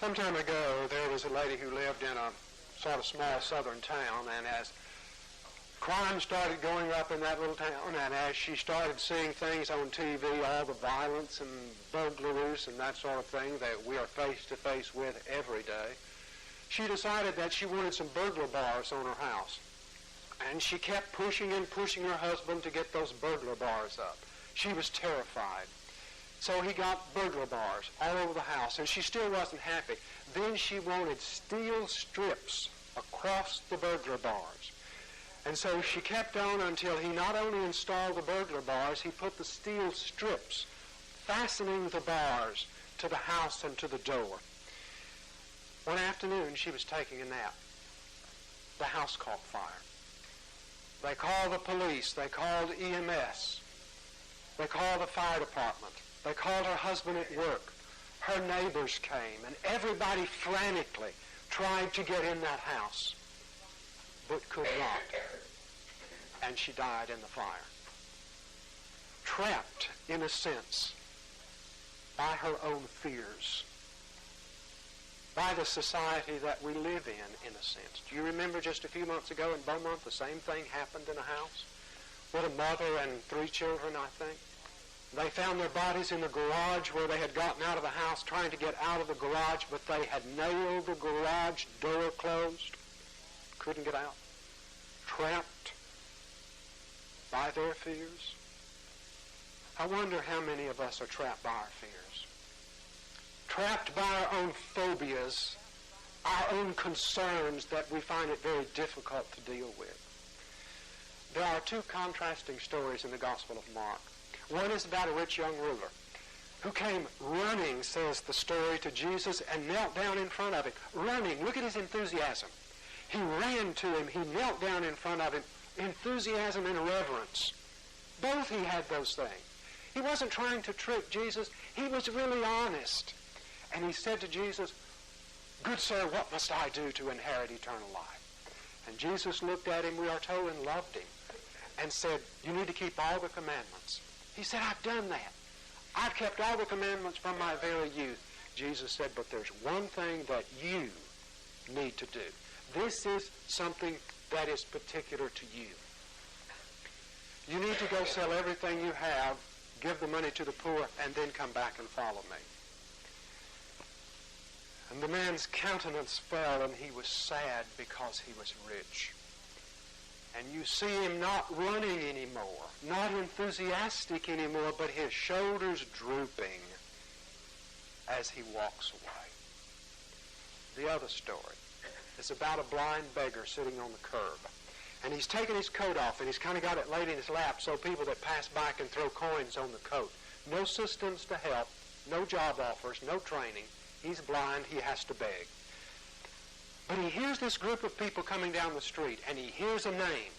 Some time ago, there was a lady who lived in a sort of small southern town, and as crime started going up in that little town, and as she started seeing things on TV, all the violence and burglaries and that sort of thing that we are face to face with every day, she decided that she wanted some burglar bars on her house. And she kept pushing and pushing her husband to get those burglar bars up. She was terrified. So he got burglar bars all over the house, and she still wasn't happy. Then she wanted steel strips across the burglar bars. And so she kept on until he not only installed the burglar bars, he put the steel strips fastening the bars to the house and to the door. One afternoon, she was taking a nap. The house caught fire. They called the police. They called EMS. They called the fire department. They called her husband at work. Her neighbors came, and everybody frantically tried to get in that house, but could not. And she died in the fire. Trapped, in a sense, by her own fears, by the society that we live in a sense. Do you remember just a few months ago in Beaumont, the same thing happened in a house with a mother and 3 children, I think? They found their bodies in the garage where they had gotten out of the house trying to get out of the garage, but they had nailed the garage door closed. Couldn't get out. Trapped by their fears. I wonder how many of us are trapped by our fears. Trapped by our own phobias, our own concerns that we find it very difficult to deal with. There are 2 contrasting stories in the Gospel of Mark. One is about a rich young ruler who came running, says the story, to Jesus and knelt down in front of him. Running. Look at his enthusiasm. He ran to him. He knelt down in front of him. Enthusiasm and reverence. Both he had those things. He wasn't trying to trick Jesus. He was really honest. And he said to Jesus, "Good sir, what must I do to inherit eternal life?" And Jesus looked at him, we are told, and loved him and said, "You need to keep all the commandments." He said, "I've done that. I've kept all the commandments from my very youth." Jesus said, "But there's one thing that you need to do. This is something that is particular to you. You need to go sell everything you have, give the money to the poor, and then come back and follow me." And the man's countenance fell, and he was sad because he was rich. And you see him not running anymore, not enthusiastic anymore, but his shoulders drooping as he walks away. The other story is about a blind beggar sitting on the curb. And he's taken his coat off, and he's kind of got it laid in his lap so people that pass by can throw coins on the coat. No systems to help, no job offers, no training. He's blind, he has to beg. But he hears this group of people coming down the street, and he hears a name.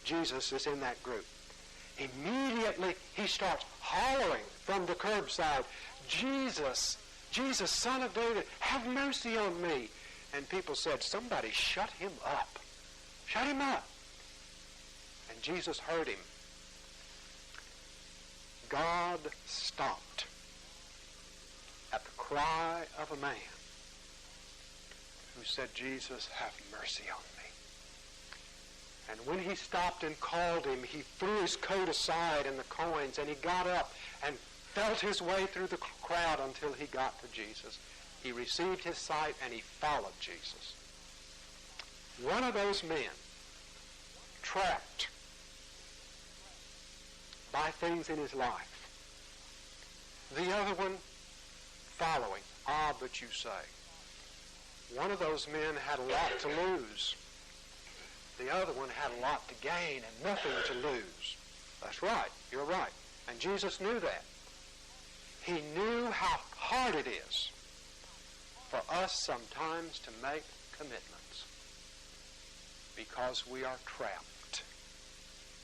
Jesus is in that group. Immediately, he starts hollering from the curbside, "Jesus, Jesus, Son of David, have mercy on me." And people said, "Somebody shut him up. Shut him up." And Jesus heard him. God stopped at the cry of a man who said, "Jesus, have mercy on me." And when he stopped and called him, he threw his coat aside and the coins, and he got up and felt his way through the crowd until he got to Jesus. He received his sight and he followed Jesus. One of those men, trapped by things in his life. The other one, following. Ah, but you say. One of those men had a lot to lose. The other one had a lot to gain and nothing to lose. That's right. You're right. And Jesus knew that. He knew how hard it is for us sometimes to make commitments because we are trapped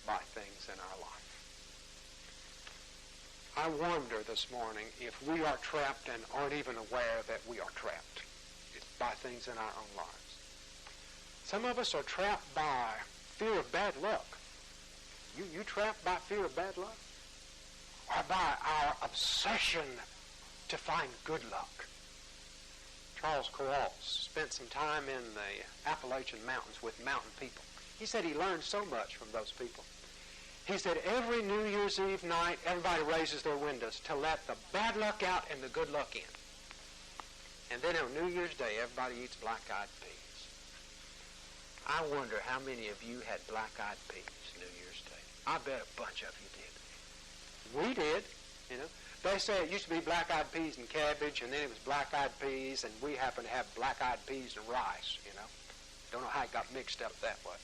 by things in our life. I wonder this morning if we are trapped and aren't even aware that we are trapped by things in our own lives. Some of us are trapped by fear of bad luck. You trapped by fear of bad luck? Or by our obsession to find good luck? Charles Kuralt spent some time in the Appalachian Mountains with mountain people. He said he learned so much from those people. He said every New Year's Eve night, everybody raises their windows to let the bad luck out and the good luck in. And then on New Year's Day, everybody eats black-eyed peas. I wonder how many of you had black-eyed peas New Year's Day. I bet a bunch of you did. We did, you know. They say it used to be black-eyed peas and cabbage, and then it was black-eyed peas, and we happen to have black-eyed peas and rice, you know. Don't know how it got mixed up that way.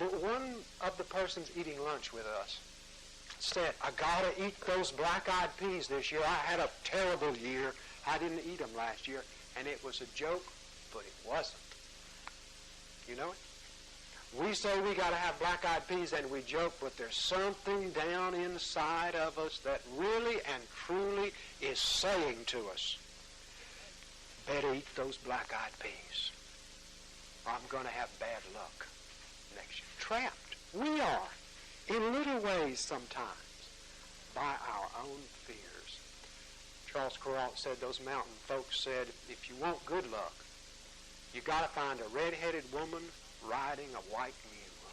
But one of the persons eating lunch with us said, I got to eat those black-eyed peas this year. I had a terrible year. I didn't eat them last year. And it was a joke, but it wasn't. You know it? We say we got to have black-eyed peas, and we joke, but there's something down inside of us that really and truly is saying to us, better eat those black-eyed peas, or I'm going to have bad luck next year. Trapped. We are, in little ways sometimes, by our own fears. Charles Kuralt said, those mountain folks said, if you want good luck, you got to find a red-headed woman riding a white mule.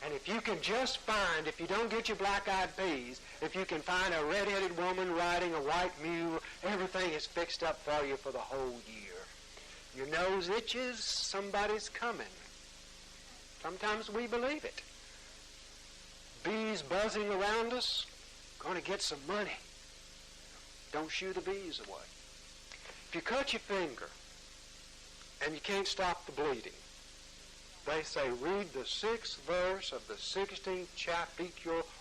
And if you can just find, if you don't get your black-eyed peas, if you can find a red-headed woman riding a white mule, everything is fixed up for you for the whole year. Your nose itches, somebody's coming. Sometimes we believe it. Bees buzzing around us, going to get some money. Don't shoo the bees away. If you cut your finger and you can't stop the bleeding, they say read the 6th verse of the 16th chapter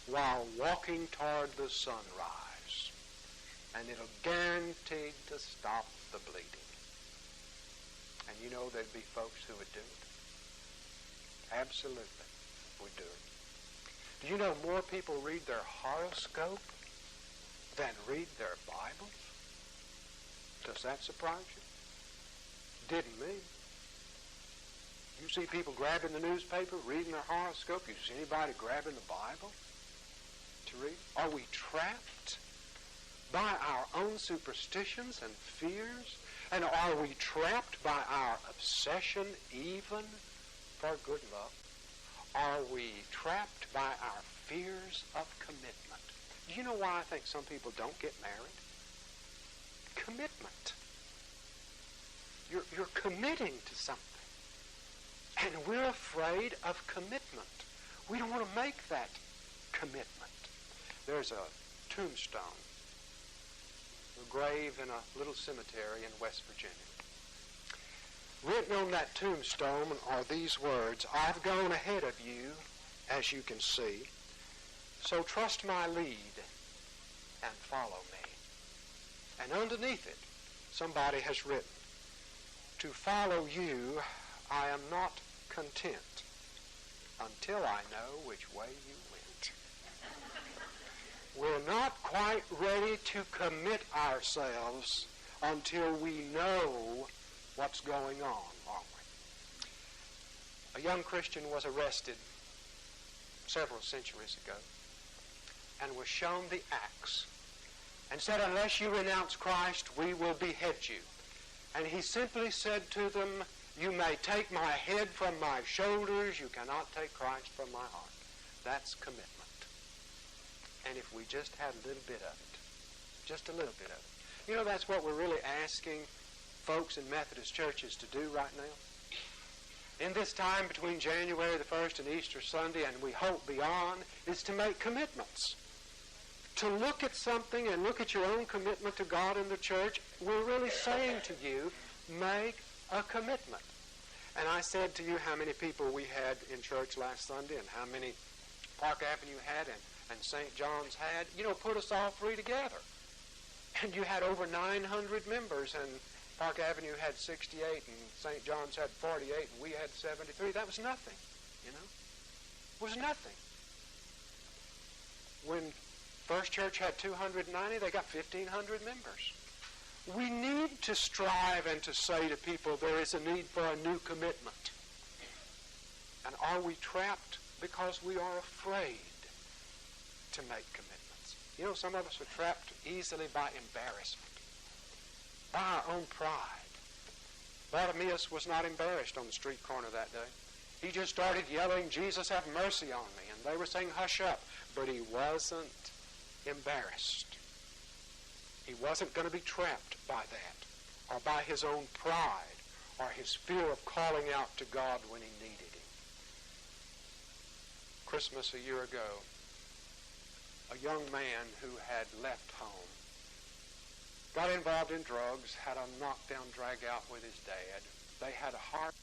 while walking toward the sunrise, and it'll guarantee to stop the bleeding. And you know there'd be folks who would do it. Absolutely, we do it. Do you know more people read their horoscope than read their Bibles? Does that surprise you? Didn't me. You see people grabbing the newspaper, reading their horoscope. You see anybody grabbing the Bible to read? Are we trapped by our own superstitions and fears? And are we trapped by our obsession even for good luck? Are we trapped by our fears of commitment? Do you know why I think some people don't get married? Commitment. You're committing to something. And we're afraid of commitment. We don't want to make that commitment. There's a tombstone, a grave in a little cemetery in West Virginia. Written on that tombstone are these words, I've gone ahead of you, as you can see, so trust my lead and follow me. And underneath it, somebody has written, to follow you, I am not content until I know which way you went. We're not quite ready to commit ourselves until we know what's going on, aren't we? A young Christian was arrested several centuries ago and was shown the axe and said, unless you renounce Christ, we will behead you. And he simply said to them, you may take my head from my shoulders, you cannot take Christ from my heart. That's commitment. And if we just had a little bit of it, just a little bit of it. You know, that's what we're really asking folks in Methodist churches to do right now. In this time between January the 1st and Easter Sunday, and we hope beyond, is to make commitments. To look at something and look at your own commitment to God and the church. We're really saying to you, make a commitment. And I said to you how many people we had in church last Sunday and how many Park Avenue had and St. John's had. You know, put us all three together. And you had over 900 members, and Park Avenue had 68 and St. John's had 48 and we had 73. That was nothing, you know. It was nothing. When First Church had 290, they got 1,500 members. We need to strive and to say to people there is a need for a new commitment. And are we trapped because we are afraid to make commitments? You know, some of us are trapped easily by embarrassment, by our own pride. Bartimaeus was not embarrassed on the street corner that day. He just started yelling, "Jesus, have mercy on me." And they were saying, "Hush up." But he wasn't embarrassed. He wasn't going to be trapped by that, or by his own pride, or his fear of calling out to God when he needed him. Christmas a year ago, a young man who had left home, got involved in drugs, had a knockdown drag out with his dad. They had a hard